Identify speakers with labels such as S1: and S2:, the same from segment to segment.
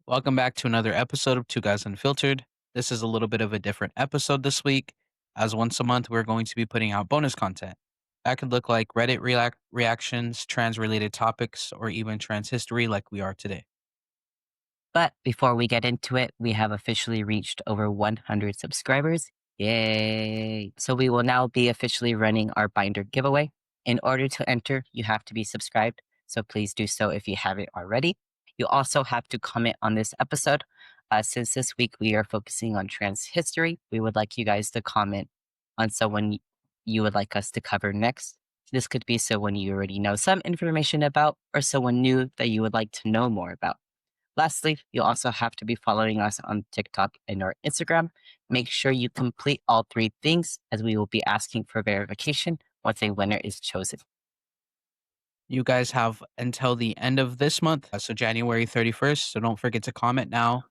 S1: Welcome back to another episode of Two Guys Unfiltered. This is a little bit of a different episode this week, as once a month we're going to be putting out bonus content. That could look like Reddit reactions, trans related topics, or even trans history like we are today.
S2: But before we get into it, we have officially reached over 100 subscribers. Yay! So we will now be officially running our binder giveaway. In order to enter, you have to be subscribed. So please do so if you haven't already. You also have to comment on this episode. Since this week we are focusing on trans history, we would like you guys to comment on someone you would like us to cover next. This could be someone you already know some information about or someone new that you would like to know more about. Lastly, you'll also have to be following us on TikTok and our Instagram. Make sure you complete all three things as we will be asking for verification once a winner is chosen.
S1: You guys have until the end of this month, so January 31st, so don't forget to comment now.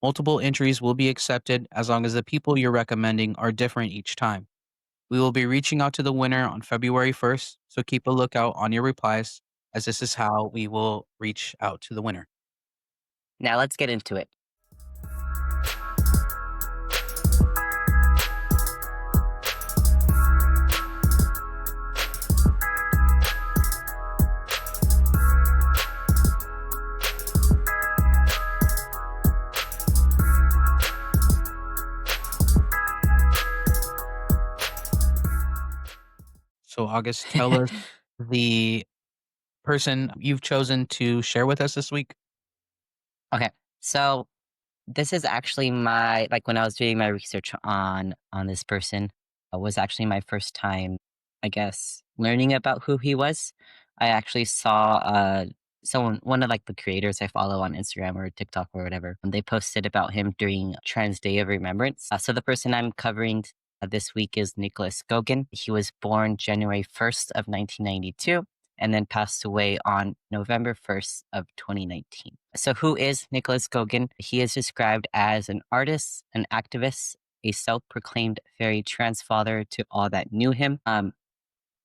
S1: Multiple entries will be accepted as long as the people you're recommending are different each time. We will be reaching out to the winner on February 1st, so keep a lookout on your replies, as this is how we will reach out to the winner.
S2: Now let's get into it.
S1: So, August, tell us the person you've chosen to share with us this week.
S2: Okay, so this is actually when I was doing my research on this person, it was actually my first time, I guess, learning about who he was. I actually saw one of the creators I follow on Instagram or TikTok or whatever, and they posted about him during Trans Day of Remembrance. So the person I'm covering this week is Nicolas Gogan. He was born January 1st of 1992 and then passed away on November 1st of 2019. So who is Nicolas Gogan? He is described as an artist, an activist, a self-proclaimed fairy trans father to all that knew him. And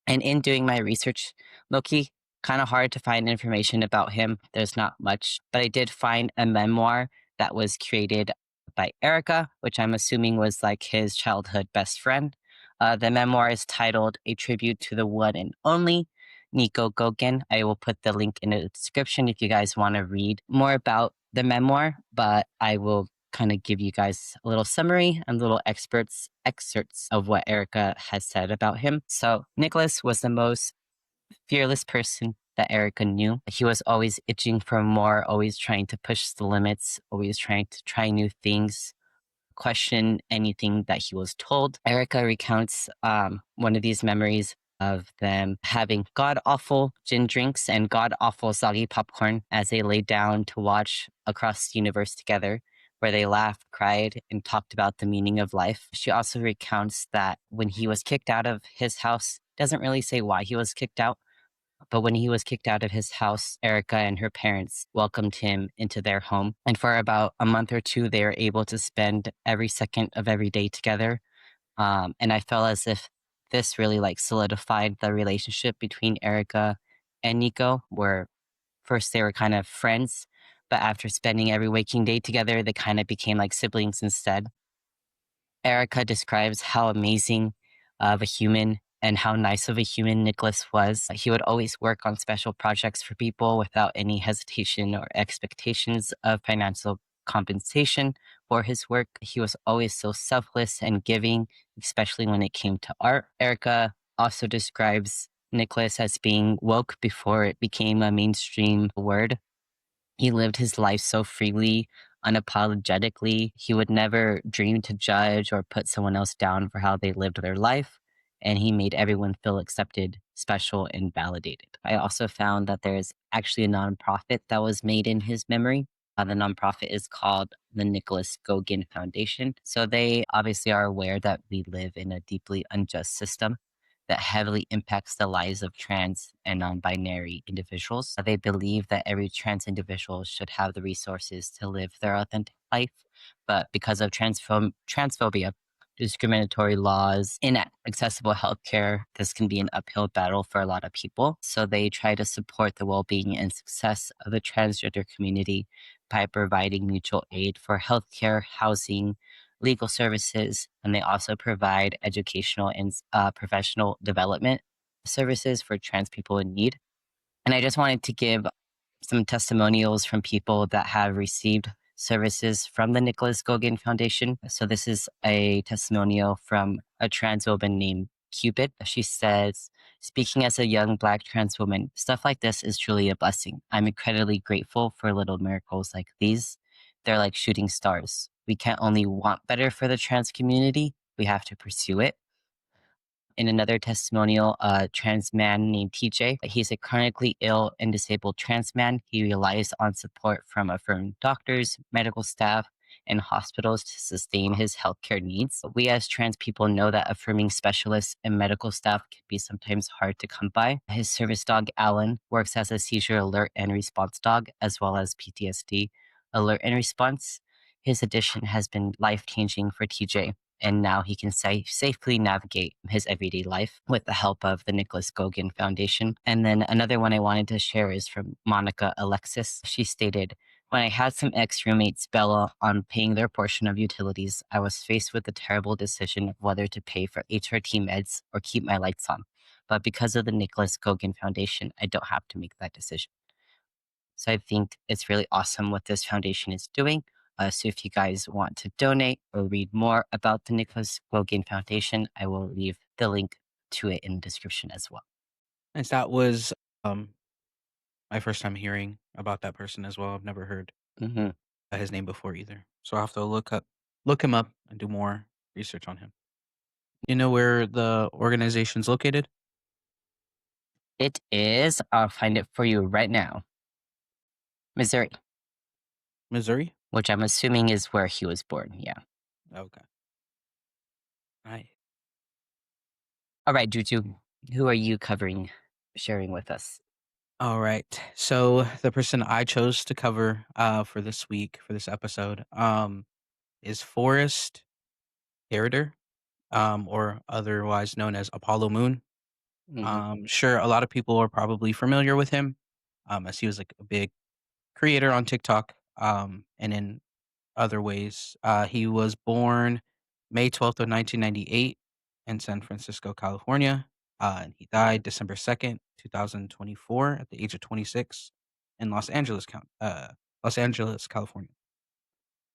S2: in doing my research, low-key, kind of hard to find information about him. There's not much, but I did find a memoir that was created by Erica, which I'm assuming was like his childhood best friend. The memoir is titled A Tribute to the One and Only, Nico Gogan. I will put the link in the description if you guys want to read more about the memoir, but I will kind of give you guys a little summary and little excerpts of what Erica has said about him. So Nicholas was the most fearless person that Erica knew. He was always itching for more, always trying to push the limits, always trying to try new things, question anything that he was told. Erica recounts one of these memories of them having god-awful gin drinks and god-awful soggy popcorn as they lay down to watch Across the Universe together, where they laughed, cried, and talked about the meaning of life. She also recounts that when he was kicked out of his house, doesn't really say why he was kicked out, but when he was kicked out of his house, Erica and her parents welcomed him into their home. And for about a month or two, they were able to spend every second of every day together. And I felt as if this really solidified the relationship between Erica and Nico, where first they were kind of friends, but after spending every waking day together, they kind of became like siblings instead. Erica describes how amazing of a human and how nice of a human Nicholas was. He would always work on special projects for people without any hesitation or expectations of financial compensation for his work. He was always so selfless and giving, especially when it came to art. Erica also describes Nicholas as being woke before it became a mainstream word. He lived his life so freely, unapologetically. He would never dream to judge or put someone else down for how they lived their life. And he made everyone feel accepted, special, and validated. I also found that there's actually a nonprofit that was made in his memory. The nonprofit is called the Nicolas Gogan Foundation. So they obviously are aware that we live in a deeply unjust system that heavily impacts the lives of trans and non-binary individuals. They believe that every trans individual should have the resources to live their authentic life, but because of transphobia, discriminatory laws, inaccessible healthcare. This can be an uphill battle for a lot of people. So they try to support the well being and success of the transgender community by providing mutual aid for healthcare, housing, legal services, and they also provide educational and professional development services for trans people in need. And I just wanted to give some testimonials from people that have received services from the Nicolas Gogan Foundation. So this is a testimonial from a trans woman named Cupid. She says, speaking as a young Black trans woman, stuff like this is truly a blessing. I'm incredibly grateful for little miracles like these. They're like shooting stars. We can't only want better for the trans community, we have to pursue it. In another testimonial, a trans man named TJ. He's a chronically ill and disabled trans man. He relies on support from affirmed doctors, medical staff, and hospitals to sustain his healthcare needs. We as trans people know that affirming specialists and medical staff can be sometimes hard to come by. His service dog, Alan, works as a seizure alert and response dog, as well as PTSD alert and response. His addition has been life changing for TJ, and now he can safely navigate his everyday life with the help of the Nicolas Gogan Foundation. And then another one I wanted to share is from Monica Alexis. She stated, when I had some ex roommates bail on paying their portion of utilities, I was faced with the terrible decision of whether to pay for HRT meds or keep my lights on. But because of the Nicolas Gogan Foundation, I don't have to make that decision. So I think it's really awesome what this foundation is doing. So if you guys want to donate or read more about the Nicholas Gogan Foundation, I will leave the link to it in the description as well.
S1: Nice. That was um my first time hearing about that person as well. I've never heard
S2: Hmm.
S1: his name before either. So I'll have to look him up and do more research on him. You know where the organization's located?
S2: It is, I'll find it for you right now, Missouri,
S1: Missouri?
S2: which I'm assuming is where he was born. Yeah.
S1: Okay. Right.
S2: All right, Juju, who are you covering, sharing with us?
S1: All right. So the person I chose to cover for this week, for this episode, is Forrest Harader, or otherwise known as Apollo Moon.
S2: Hmm.
S1: Sure, a lot of people are probably familiar with him, as he was like a big creator on TikTok, and in other ways. He was born May 12th of 1998 in San Francisco, California, and he died December 2nd, 2024, at the age of 26 in Los Angeles, California.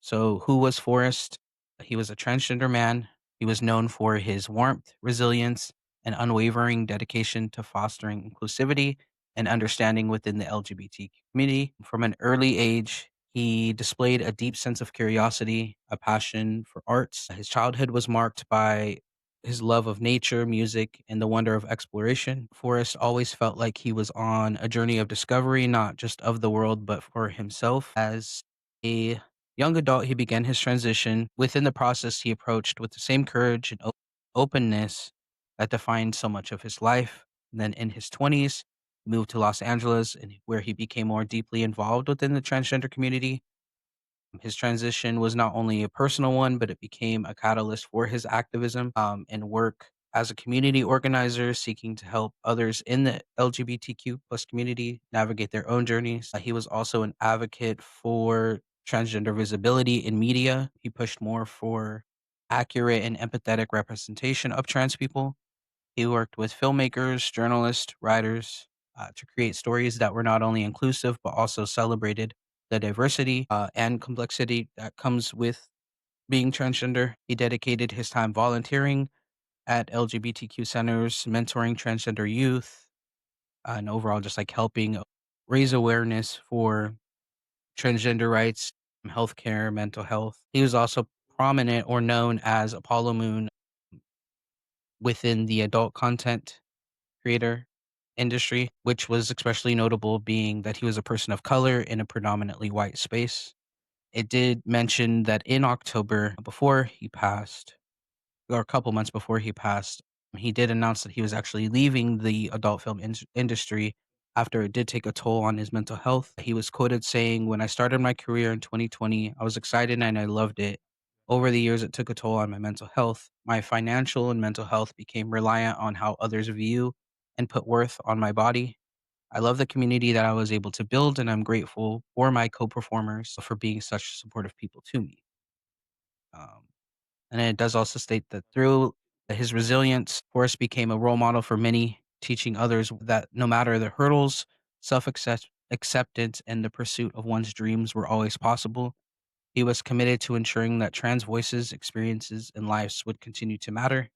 S1: So, who was Forrest? He was a transgender man. He was known for his warmth, resilience, and unwavering dedication to fostering inclusivity and understanding within the LGBT community. From an early age, he displayed a deep sense of curiosity, a passion for arts. His childhood was marked by his love of nature, music, and the wonder of exploration. Forrest always felt like he was on a journey of discovery, not just of the world, but for himself. As a young adult, he began his transition. Within the process, he approached with the same courage and openness that defined so much of his life. And then in his 20s, moved to Los Angeles, and where he became more deeply involved within the transgender community. His transition was not only a personal one, but it became a catalyst for his activism and work as a community organizer, seeking to help others in the LGBTQ plus community navigate their own journeys. He was also an advocate for transgender visibility in media. He pushed more for accurate and empathetic representation of trans people. He worked with filmmakers, journalists, writers to create stories that were not only inclusive, but also celebrated the diversity and complexity that comes with being transgender. He dedicated his time volunteering at LGBTQ centers, mentoring transgender youth, and overall just like helping raise awareness for transgender rights, healthcare, mental health. He was also prominent or known as Apollo Moon within the adult content creator industry, which was especially notable being that he was a person of color in a predominantly white space. It did mention that in October, before he passed, or a couple months before he passed, he did announce that he was actually leaving the adult film industry after it did take a toll on his mental health. He was quoted saying, "When I started my career in 2020, I was excited and I loved it. Over the years, it took a toll on my mental health. My financial and mental health became reliant on how others view and put worth on my body. I love the community that I was able to build, and I'm grateful for my co-performers for being such supportive people to me. Um, and it does also state that through his resilience, Forrest became a role model for many, teaching others that no matter the hurdles, acceptance and the pursuit of one's dreams were always possible. He was committed to ensuring that trans voices, experiences, and lives would continue to matter.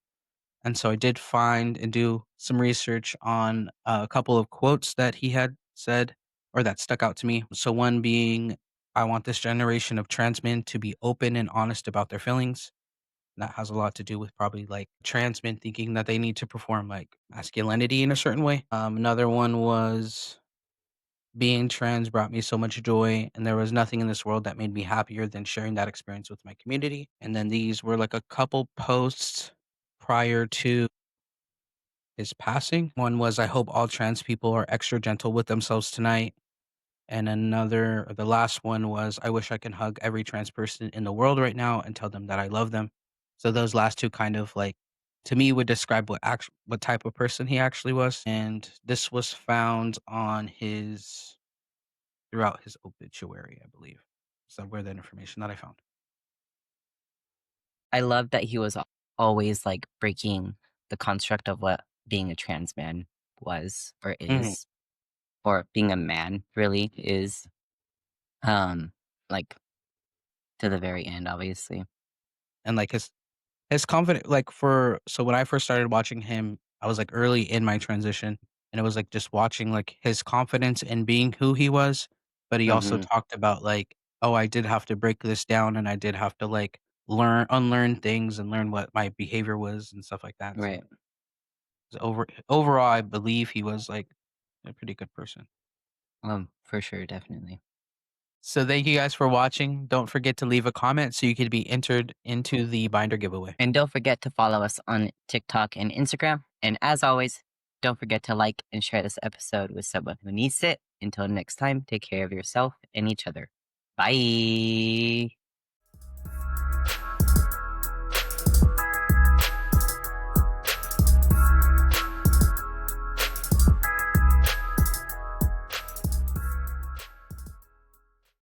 S1: And so I did find and do some research on a couple of quotes that he had said or that stuck out to me. So, one being, I want this generation of trans men to be open and honest about their feelings. That has a lot to do with probably like trans men thinking that they need to perform like masculinity in a certain way. Another one was, being trans brought me so much joy, and there was nothing in this world that made me happier than sharing that experience with my community. And then these were like a couple posts prior to his passing. One was, I hope all trans people are extra gentle with themselves tonight. And another, or the last one was, I wish I could hug every trans person in the world right now and tell them that I love them. So those last two kind of like, to me, would describe what type of person he actually was. And this was found on his throughout his obituary, I believe. So where that information that I found.
S2: I love that he was always, like, breaking the construct of what being a trans man was or
S1: Mhm.
S2: is, or being a man really is, um, like, to the very end, obviously.
S1: And like his confident like for so when I first started watching him, I was like early in my transition, and it was like just watching like his confidence in being who he was, but he also
S2: Mhm.
S1: talked about like, oh, I did have to break this down and I did have to like unlearn things and learn what my behavior was and stuff like that. So
S2: Right.
S1: overall I believe he was like a pretty good person.
S2: For sure, definitely.
S1: So thank you guys for watching. Don't forget to leave a comment so you could be entered into the binder giveaway.
S2: And don't forget to follow us on TikTok and Instagram. And as always, don't forget to like and share this episode with someone who needs it. Until next time, take care of yourself and each other. Bye.